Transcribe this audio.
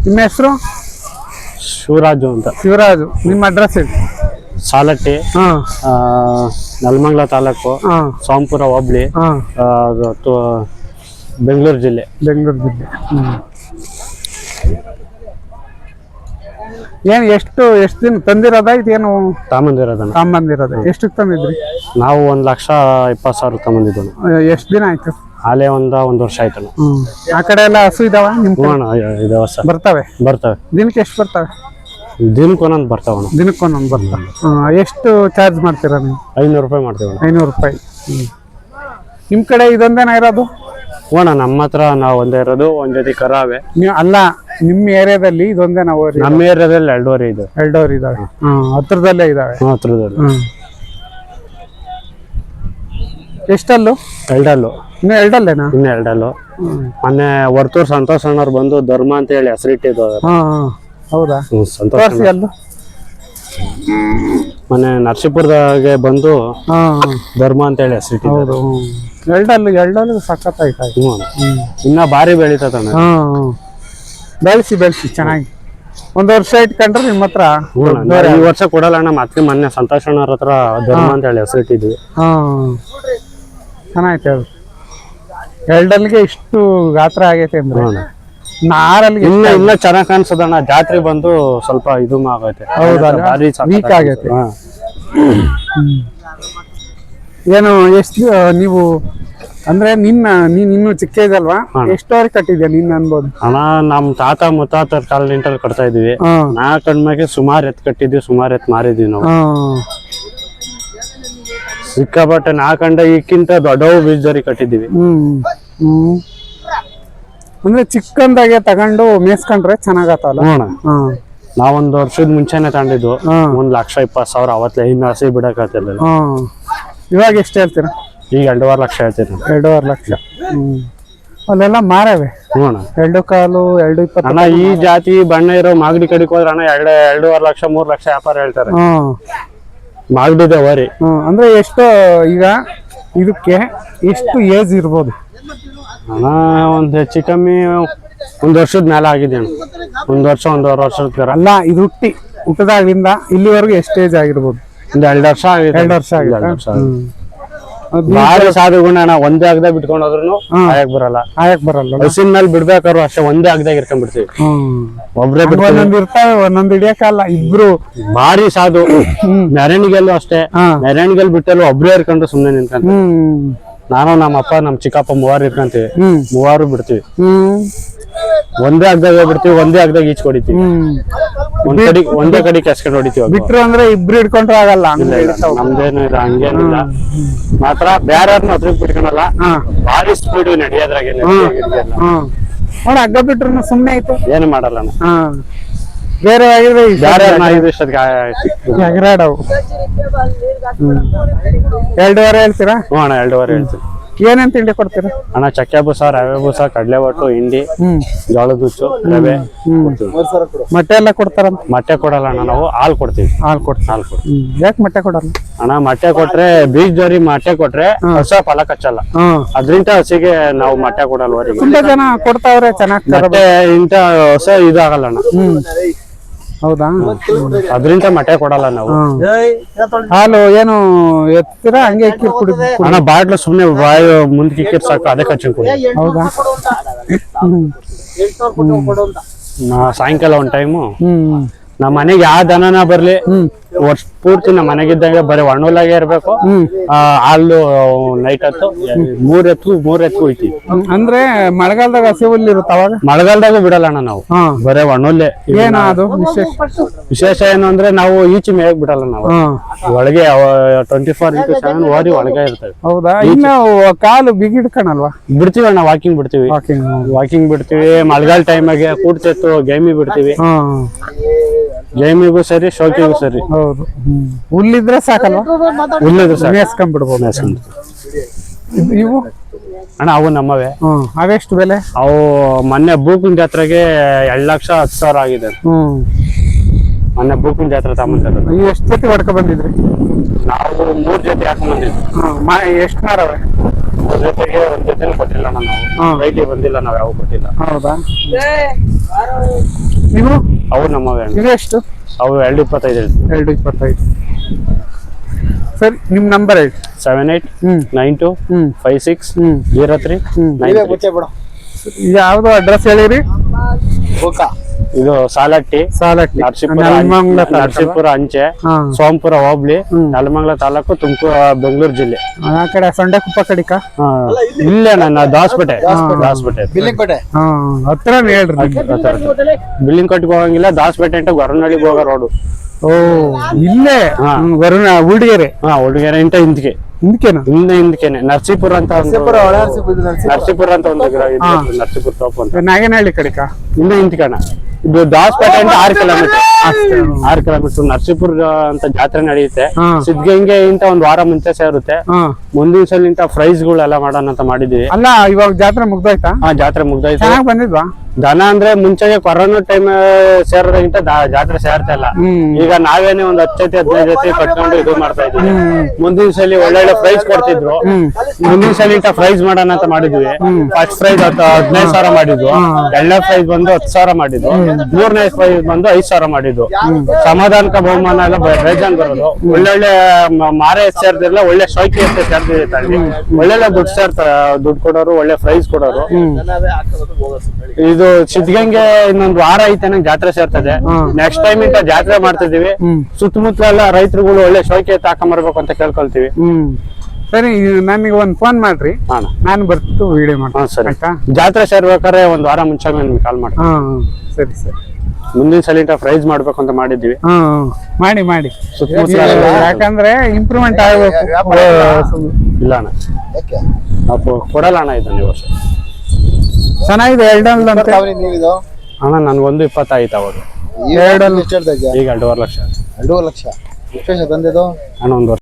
ನಿಮ್ಮ ಹೆಸರು? ಶಿವರಾಜು ಅಂತ. ಶಿವರಾಜು. ನಿಮ್ಮ ಅಡ್ರೆಸ್ ಹೇಳಿ. ಸಾಲಟ್ಟಿ, ನೆಲಮಂಗಲ ತಾಲೂಕು, ಸೋಂಪುರ ಹೋಬಳಿ, ಬೆಂಗಳೂರು ಜಿಲ್ಲೆ. ಏನು ಎಷ್ಟು ದಿನ ತಂದಿರೋದ? ಇದೇನು ತಗೊಂಬಂದಿರೋದ? ಎಷ್ಟಕ್ಕೆ ತಂದಿದ್ರಿ? ನಾವು 1,20,000 ತಗೊಂಡಿದ್ದು. ಎಷ್ಟು ದಿನ ಆಯ್ತು? ಅಲ್ಲೇ ಒಂದು ವರ್ಷ ಆಯ್ತು. ಆ ಕಡೆ ಎಲ್ಲ ಹಸು ಇದಾವ? ಬರ್ತವೆ. ದಿನಕ್ಕೆ ಎಷ್ಟು ಬರ್ತವೆ? ದಿನಕ್ಕೊಂದೊಂದು ಬರ್ತಾವಣ್ಣ. ದಿನಕ್ಕೊಂದೊಂದು ಬರ್ತವೆ. ಎಷ್ಟು ಚಾರ್ಜ್ ಮಾಡ್ತೀರಾ ನೀವು? 500 ರೂಪಾಯಿ ಮಾಡ್ತೀವಿ. 500 ರೂಪಾಯಿ. ನಿಮ್ಮ ಕಡೆ ಇದೊಂದೇನ ಇರೋದು? ನಮ್ಮ ಹತ್ರ ನಾವು ಒಂದೇ ಇರೋದು, ಒಂದ್ ಜೊತೆ ಕರಾವೆ. ಅಲ್ಲ, ನಿಮ್ಮ ಏರಿಯಾದಲ್ಲಿ ಇದೊಂದೇ? ನಾವು ನಮ್ಮ ಏರಿಯಾದಲ್ಲಿ 2 ಇದೆ. 2 ಇದಾವೆ. ಹತ್ರದಲ್ಲೇ ಇದಾವೆ. ಹತ್ರದಲ್ಲಿ. ಎಷ್ಟಲ್ಲು? 2. ಇನ್ನು 2 ಇನ್ನು 2. ಮೊನ್ನೆ ವರ್ತೂರ್ ಸಂತೋಷ್ ಅಣ್ಣವ್ರು ಬಂದು ಧರ್ಮ ಅಂತ ಹೇಳಿ ಹೆಸರಿಟ್ಟಿದ್ದು. ಹೌದಾ? ಸಂತೋಷ್ ಮೊನ್ನೆ ನರಸೀಪುರದಾಗೆ ಬಂದು ಧರ್ಮ ಅಂತ ಹೇಳಿ ಹೆಸರಿಟ್ಟಿದ್ದು. 2 ಸಖತ್ತಾಯ್ತು. ಇನ್ನ ಭಾರಿ ಬೆಳೀತಣ್ಣ. ಬೆಳೆಸಿ ಚೆನ್ನಾಗಿ. 1 ವರ್ಷ ಇಟ್ಕೊಂಡ್ರೆ ನಿಮ್ಮ ಹತ್ರ. ಈ ವರ್ಷ ಕೊಡಲ್ಲ ಅಣ್ಣ. ಮತ್ತೆ ಮೊನ್ನೆ ಸಂತೋಷ್ ಅಣ್ಣವ್ರ ಹತ್ರ ಧರ್ಮ ಅಂತ ಹೇಳಿ ಹೆಸರಿಟ್ಟಿದ್ವಿ. ಚೆನ್ನಾಯ್ತು. ಅದು 2 ಇಷ್ಟು ಗಾತ್ರ ಆಗೈತೆ ಅಂದ್ರೆ 4 ಇನ್ನ ಚೆನ್ನಾಗ್ ಕಾಣಿಸೋದಣ್ಣ. ಜಾತ್ರೆ ಬಂದು ಸ್ವಲ್ಪ ಇದು ಆಗೈತೆ. ವೀಕ್ ಆಗೈತೆ. ಏನು ಎಷ್ಟು ನೀವು ಅಂದ್ರೆ ನೀನ್ ಇನ್ನು ಚಿಕ್ಕ ಇದಲ್ವಾ? ಎಷ್ಟವರೆಗೆ ಕಟ್ಟಿದ್ಯಾ ನೀನ್ ಅನ್ಬೋದು? ಅಣ್ಣ, ನಮ್ ತಾತ ಮುತ್ತಾತರ ಕಾಲದಿಂಟಲ್ಲಿ ಕಟ್ತಾ ಇದೀವಿ. ನಾ ಕಣ್ಮಗೆ ಸುಮಾರು ಎತ್ ಕಟ್ಟಿದ್ವಿ, ಸುಮಾರು ಎತ್ ಮಾರಿದ್ವಿ ನಾವು. ಸಿಕ್ಕಾಪಟ್ಟೆ ನಾಕಂಡ ಈಕ್ಕಿಂತ ದೊಡ್ಡವು ಬೀಜದರಿ ಕಟ್ಟಿದೀವಿ. ಅಂದ್ರೆ ಚಿಕ್ಕಂದಾಗೆ ತಗೊಂಡು ಮೇಸ್ಕೊಂಡ್ರೆ ಚೆನ್ನಾಗತ್ತಲ್ಲ. ನಾವೊಂದು ವರ್ಷದ ಮುಂಚೆನೆ ತಗೊಂಡಿದ್ದು. 1,20,000 ಅವತ್ತೇ. ಇನ್ನು ಹಸಿ ಬಿಡಕತ್ತಿಲ್ಲ. ಇವಾಗ ಎಷ್ಟು ಹೇಳ್ತೀರಾ? ಈಗ 2.5 ಲಕ್ಷ ಹೇಳ್ತೀರಿ. 2.5 ಲಕ್ಷ. ಅಲ್ಲೆಲ್ಲ ಮಾರವೆ. 2 ಕಾಲು 2.20. ಅಣ್ಣ, ಈ ಜಾತಿ ಬಣ್ಣ ಇರೋ ಮಾಗಡಿ ಕಡಿಕ್ ಹೋದ್ರೆ ಅಣ್ಣ 2.5 ಲಕ್ಷ 3 ಲಕ್ಷ ವ್ಯಾಪಾರ ಹೇಳ್ತಾರೆ. ಮಾಗಡಿದೆ ವರಿ. ಅಂದ್ರೆ ಎಷ್ಟು ಈಗ ಇದಕ್ಕೆ ಎಷ್ಟು ಏಜ್ ಇರ್ಬೋದು ಅಣ್ಣ? ಒಂದ್ ಹೆಚ್ಚು ಕಮ್ಮಿ 1 ವರ್ಷದ ಮೇಲೆ ಆಗಿದೆ ಅಣ್ಣ. 1 ವರ್ಷ 1.5 ವರ್ಷದ. ಅಲ್ಲ, ಇದು ಹುಟ್ಟದಾಗ್ಲಿಂದ ಇಲ್ಲಿವರೆಗೂ ಎಷ್ಟು ಏಜ್ ಆಗಿರ್ಬೋದು? 2 ವರ್ಷ ಆಗಿದೆ. 2 ವರ್ಷ ಆಗಿದೆ. ಭಾರಿ ಸಾಧು ಗುಣ ಅಣ್ಣ. ಒಂದೇ ಆಗದೆ ಬಿಟ್ಕೊಂಡು ಹೋದ್ರು ಆಯಕ್ ಬರಲ್ಲ. ಹಸಿನ ಮೇಲೆ ಬಿಡ್ಬೇಕಾದ್ರು ಅಷ್ಟೇ ಒಂದೇ ಆಗದಾಗ ಇರ್ಕೊಂಡ್ ಬಿಡ್ತೀವಿ. ಒಬ್ರೇ ಒಂದೊಂದ್ ಇರ್ತಾವೆ, ಒಂದೊಂದ್ ಹಿಡಿಯಕಲ್ಲ. ಇಬ್ರು ಭಾರಿ ಸಾಧು. ಮೆರವಣಿಗೆಲ್ಲೂ ಅಷ್ಟೇ. ಮೆರವಣಿಗೆಲ್ ಬಿಟ್ಟಲ್ಲೂ ಒಬ್ರೇ ಇರ್ಕೊಂಡು ಸುಮ್ನೆ ನಿಂತ್ಕೊಂತ. ನಾನು ನಮ್ಮ ಅಪ್ಪ ನಮ್ಮ ಚಿಕ್ಕಪ್ಪ 3 ಇರ್ಕಂತೀವಿ. 3 ಬಿಡ್ತೀವಿ. ಒಂದೇ ಆಗದಾಗ ಬಿಡ್ತೀವಿ, ಒಂದೇ ಆಗದಾಗ ಈಚ್ ಹೊಡಿತೀವಿ. ಒಂದೇ ಕಡೆ ಕೆಸ್ಕೊಂಡು ಹೊಡಿತೀವಿ. ಬಿಟ್ರು ಅಂದ್ರೆ ಇಬ್ರು ಹಿಡ್ಕೊಂಡ್ರು ಆಗಲ್ಲ. ನಮ್ದೇನು ಇಲ್ಲ, ಹಂಗೇನಿಲ್ಲ. ಮಾತ್ರ ಬೇರೆಯವ್ರನ್ನ ಹತ್ರ ಬಿಟ್ಕೊಳಲ್ಲ. ಭಾರಿ ಸ್ಪೀಡ್ ನಡೆಯೋದ್ರಾಗೆ. ನೋಡ, ಹಗ್ಗ ಬಿಟ್ರು ಸುಮ್ನೆ ಆಯ್ತು, ಏನು ಮಾಡಲ್ಲ. ಬೇರೆ ಆಗಿದ್ರೆ ಎಗರಾಡವು. 2.5 ಹೇಳ್ತೀರಾ? ಅಣ್ಣ 2.5 ಹೇಳ್ತೀವಿ. ಏನೇನ್ ತಿಂಡಿ ಕೊಡ್ತೀರಾ ಅಣ್ಣ? ಚಕ್ಕೆ ಬೂಸ, ರವೆ ಬೂಸ, ಕಡಲೆ ಒಟ್ಟು, ಹಿಂಡಿ, ಜೋಳದ ನುಚ್ಚು, ರವೆ. ಮೊಟ್ಟೆ ಎಲ್ಲ ಕೊಡ್ತಾರಂತ? ಮೊಟ್ಟೆ ಕೊಡಲ್ಲ ಅಣ್ಣ, ನಾವು ಹಾಲು ಕೊಡ್ತೀವಿ. ಹಾಲು ಕೊಡ್ತೀವಿ. ಯಾಕೆ ಮೊಟ್ಟೆ ಕೊಡಲ್ಲ ಅಣ್ಣ? ಮೊಟ್ಟೆ ಕೊಟ್ರೆ ಬೀಜದವ್ರಿ ಮೊಟ್ಟೆ ಕೊಟ್ರೆ ಹೊಸ ಫಲ ಕಚ್ಚಲ್ಲ. ಅದ್ರಿಂದ ಹಸಿಗೆ ನಾವು ಮೊಟ್ಟೆ ಕೊಡಲ್ವರಿಗೆ. ತುಂಬಾ ಜನ ಕೊಡ್ತಾವ್ರೆ ಚೆನ್ನಾಗಿ. ಮೊಟ್ಟೆ ಇಂತ ಹೊಸ ಇದಾಗಲ್ಲ ಅಣ್ಣ. ಹೌದಾ? ಅದ್ರಿಂದ ಮೊಟ್ಟೆ ಕೊಡಲ್ಲ ನಾವು. ಹಾಲು ಏನು ಎತ್ತೀರಾ ಹಂಗೆ ಇಕ್ಕಿ ಕುಡಿದು? ಅಣ್ಣ, ಬಾಟ್ಲು ಸುಮ್ನೆ ಬಾಯಿ ಮುಂದಕ್ಕೆ ಇಕ್ಕಿರ್ ಸಾಕು, ಅದೇ ಕಚ್ಚಿ ಕುಡಿ. ಹೌದಾ? ಸಾಯಂಕಾಲ ಒಂದ್ ಟೈಮು ನಮ್ಮ ಮನೆಗೆ ಯಾವ ದನನ ಬರ್ಲಿ ವರ್ಷ ಪೂರ್ತಿ ನಮ್ಮ ಮನೆಗಿದ್ದಂಗೆ ಬರೀ ಒಣ್ಣುಲಾಗೆ ಇರ್ಬೇಕು. ಹಾಲು ನೈಟ್ ಹೊತ್ತು 3 ಎತ್ತು ಹೋಯ್ತೀವಿ. ಅಂದ್ರೆ ಮಳೆಗಾಲದಾಗ ಹಸಿ ಹುಲ್ಲು ಇರುತ್ತೆ ಅವಾಗ? ಮಳೆಗಾಲದಾಗ ಬಿಡಲ್ಲ ಅಣ್ಣ ನಾವು, ಬರೇ ಒಣ್ಣುಲ್ಲೇ. ಏನದು ವಿಶೇಷ ಏನು ಅಂದ್ರೆ ನಾವು ಈಚೆ ಮೇಯಕ್ ಬಿಡಲ್ಲ ನಾವು. ಒಳಗೆ 24x7 ಓದಿ ಒಳಗೆ ಇರ್ತೇವೆ. ಹೌದಾ? ಇನ್ನು ಕಾಲು ಬಿಗಿಡ್ಕಣಲ್ವಾ? ಬಿಡ್ತೀವಿ ಅಣ್ಣ, ವಾಕಿಂಗ್ ಬಿಡ್ತೀವಿ. ಮಳೆಗಾಲ ಟೈಮಾಗೆ ಕೂಡ್ತಿತ್ತು ಗೇಮಿ ಬಿಡ್ತೀವಿ. ಗೇಮಿಗೂ ಸರಿ, ಶೋಕಿಗೂ ಸರಿ. ಹೌದು. ಹುಲ್ಲಿದ್ರೆ ಸಾಕಲ್ವಾ? ಹುಲ್ಲಿದ್ರೆ ಸಾಕು, ಮೇಸ್ಕೊಂಡ್ಬಿಡ್ಬೋದು. ಇವು ಅಣ್ಣ ಅವು ನಮ್ಮವೇ. ಅವೆಷ್ಟು ಬೆಲೆ? ಅವು ಮೊನ್ನೆ ಬೂಕುನ್ ಜಾತ್ರೆಗೆ 2,10,000 ಆಗಿದೆ. ಮೊನ್ನೆ ಬೂಕುನ್ ಜಾತ್ರೆ ತಗೊಂಬಂದಿರೋದು. ಎಷ್ಟು ಜೊತೆ ಹೊಡ್ಕೊ ಬಂದಿದ್ರಿ? ನಾವು 3 ಜೊತೆ ಹಾಕೊಂಡ್ ಬಂದಿದ್ವಿ. ಎಷ್ಟು ಮಾರವೆ? ಜೊತೆಗೆ ಒಂದ್ ಜೊತೆ ಕೊಟ್ಟಿಲ್ಲ ಹಾ. ನಾವು ರೈಟಿಗೆ ಬಂದಿಲ್ಲ ನಾವ್ ಯಾವ ಕೊಟ್ಟಿಲ್ಲ. ಹೌದಾ ನೀವು ಅವು ನಮ್ಮವೇ ಅಣ್ಣ. ಇದು ಎಷ್ಟು? ಅವು 2.25 ಹೇಳ್ತೀವಿ. 2.25. ಸರಿ ನಿಮ್ಮ ನಂಬರ್ ಹೇಳಿ. 7892 ಹ್ಮ್ 56 ಹ್ಮ್ 03 ಹ್ಮ್ 93. ಯಾವ್ದು ಅಡ್ರೆಸ್ ಹೇಳಿರಿ? ಇದು ಸಾಲಟ್ಟಿ, ಸಾಲಟ್ಟಿ, ನರಸೀಪುರ ನೆಲಮಂಗಲ ತಾಲೂಕು. ನರಸೀಪುರ ಅಂಚೆ, ಹಾ. ಸೋಂಪುರ ಹೋಬಳಿ, ಹ್ಮ್. ನೆಲಮಂಗಲ ತಾಲೂಕು, ತುಮಕೂರು, ಬೆಂಗಳೂರು ಜಿಲ್ಲೆ. ಆ ಕಡೆ ಸೊಂಡೆಕುಪ್ಪ ಕಡಿಕ. ಇಲ್ಲೇ ನನ್ನ ದಾಸ್ಪೇಟೆ. ಹಾ ಹತ್ರ ಹೇಳ್ರಿ ನಿಮ್ದು. ಬಿಲ್ಲಿಂಗ್ ಕಟ್ಟಿಗೆ ಹೋಗಂಗಿಲ್ಲ. ದಾಸ್ಪೇಟೆ ಅಂತ ಗೊರವನಹಳ್ಳಿಗೆ ಹೋಗೋ ರೋಡು. ಓ ಇಲ್ಲೇ ಹಾ. ವರುಣ ಉಳ್ಳಿಗೆರೆ ಹುಡುಗಿಯರ ಇಂಟ ಹಿಂದಕ್ಕೆ ಹಿಂದಕ್ಕೇನ? ಹಿಂದಕ್ಕೇನೆ ನರಸೀಪುರ ಅಂತ ನರಸೀಪುರ ಅಂತ ಒಂದು ನರಸೀಪುರ ಟಾಪ್ ಅಂತ ನಾಗನಹಳ್ಳಿ ಕಡಿಕ. ಹಿಂದೆ ಹಿಂದ್ಕಣ. ಇದು ದಾಸ್ಪೇಟೆ ಅಂತ 6 ಕಿಲೋಮೀಟರ್. 6 ಕಿಲೋಮೀಟರ್ ನರಸೀಪುರ ಅಂತ ಜಾತ್ರೆ ನಡೆಯುತ್ತೆ. ಹಾ. ಸಿದ್ಧಗಂಗೆ ಇಂತ ಒಂದ್ ವಾರ ಮುಂಚೆ ಸೇರುತ್ತೆ. ಹಾ ಮುಂದಿನ ಸಲ ಇಂತ ಪ್ರೈಸ್ ಗಳೆಲ್ಲ ಮಾಡೋಣ ಅಂತ ಮಾಡಿದೀವಿ. ಅಲ್ಲ ಇವಾಗ ಜಾತ್ರೆ ಮುಗ್ದೋಯ್ತಾ? ಜಾತ್ರೆ ಮುಗ್ದೈತೆ. ಚೆನ್ನಾಗ್ ಬಂದಿದ್ವಾ? ದನ ಅಂದ್ರೆ ಮುಂಚೆಗೆ ಕೊರೋನಾ ಟೈಮ್ ಸೇರೋದಕ್ಕಿಂತ ಜಾತ್ರೆ ಸೇರ್ತಾ ಇಲ್ಲ. ಈಗ ನಾವೇನೆ ಒಂದ್ 10 ಜೊತೆ 15 ಜೊತೆ ಕಟ್ಕೊಂಡು ಇದು ಮಾಡ್ತಾ ಇದೀವಿ. ಮುಂದಿನ ಸಲ ಒಳ್ಳೊಳ್ಳೆ ಪ್ರೈಸ್ ಕೊಡ್ತಿದ್ರು. ಮುಂದಿನ ಸಲ ಇಂತ ಪ್ರೈಸ್ ಮಾಡೋಣ ಅಂತ ಮಾಡಿದ್ವಿ. ಫಸ್ಟ್ ಪ್ರೈಸ್ 15,000 ಮಾಡಿದ್ವು. ಎರಡನೇ ಪ್ರೈಸ್ ಬಂದು 10,000 ಮಾಡಿದ್ವು. ಮೂರನೇ ಪ್ರೈಸ್ ಬಂದು 5,000 ಮಾಡಿದ್ವು. ಸಮಾಧಾನಕ ಬಹುಮಾನ ಎಲ್ಲ ಬೇಜಾನ್ ಬರೋದು. ಒಳ್ಳೊಳ್ಳೆ ಮಾರೆ ಸೇರ್ದಿಲ್ಲ, ಒಳ್ಳೆ ಶೌಕಿ ಅಂತ ಸೇರ್ತಿದೆ ತಳಿ. ಒಳ್ಳೊಳ್ಳೆ ದುಡ್ಡು ಕೊಡೋರು, ಒಳ್ಳೆ ಪ್ರೈಸ್ ಕೊಡೋರು. ಇದು ಸಿದ್ಧಗಂಗೆ ಇನ್ನೊಂದು ವಾರ ಐತೆ ನಂಗೆ ಜಾತ್ರೆ ಸೇರ್ತದೆ. ನೆಕ್ಸ್ಟ್ ಟೈಮ್ ಇಂತ ಜಾತ್ರೆ ಮಾಡ್ತಿದೀವಿ. ಸುತ್ತಮುತ್ತಲೆಲ್ಲ ರೈತರುಗಳು ಒಳ್ಳೆ ಶೌಕಿ ಹಾಕೊಂಬರ್ಬೇಕು ಅಂತ ಕೇಳ್ಕೊಳ್ತೀವಿ. ಸರಿ ನನಗೆ ಒಂದ್ ಫೋನ್ ಮಾಡ್ರಿ, ನಾನು ಬರ್ತು ವಿಡಿಯೋ ಮಾಡ್ತೀನಿ. ಸರಿ. ಆಯ್ತಾ? ಜಾತ್ರೆ ಸೇರ್ಬೇಕಾದ್ರೆ ಒಂದ್ ವಾರ ಮುಂಚೆ ನಿಮ್ಗೆ ಕಾಲ್ ಮಾಡಿ. ಹಾ ಸರಿ ಸರಿ. ಮುಂದಿನ ಸಲ ಇಂತ ಪ್ರೈಸ್ ಮಾಡ್ಬೇಕು ಅಂತ ಮಾಡಿದ್ವಿ. ಹಾ ಮಾಡಿ ಮಾಡಿ. ಸುತ್ತಮುತ್ತಲ ಯಾಕಂದ್ರೆ ಇಂಪ್ರೂವ್ಮೆಂಟ್ ಆಗ್ಬೇಕು. ಇಲ್ಲ ಅಣ್ಣ, ನಾವು ಕೊಡಲ್ಲ ಅಣ್ಣ ಇದು ನೀವು. ಚೆನ್ನಾಗಿದೆ ಎರಡಲ್ ಅಂತ ಅಣ್ಣ ನನ್ಗೊಂದು 20 ಆಯ್ತು ಅವಾಗ. ಎರಡಲ್ಲಿ ಈಗ 2.5 ಲಕ್ಷ. 2 ಲಕ್ಷ. ಎಷ್ಟು ತಂದಿದ್ದು? ಅಣ್ಣ 1 ವರ್ಷ.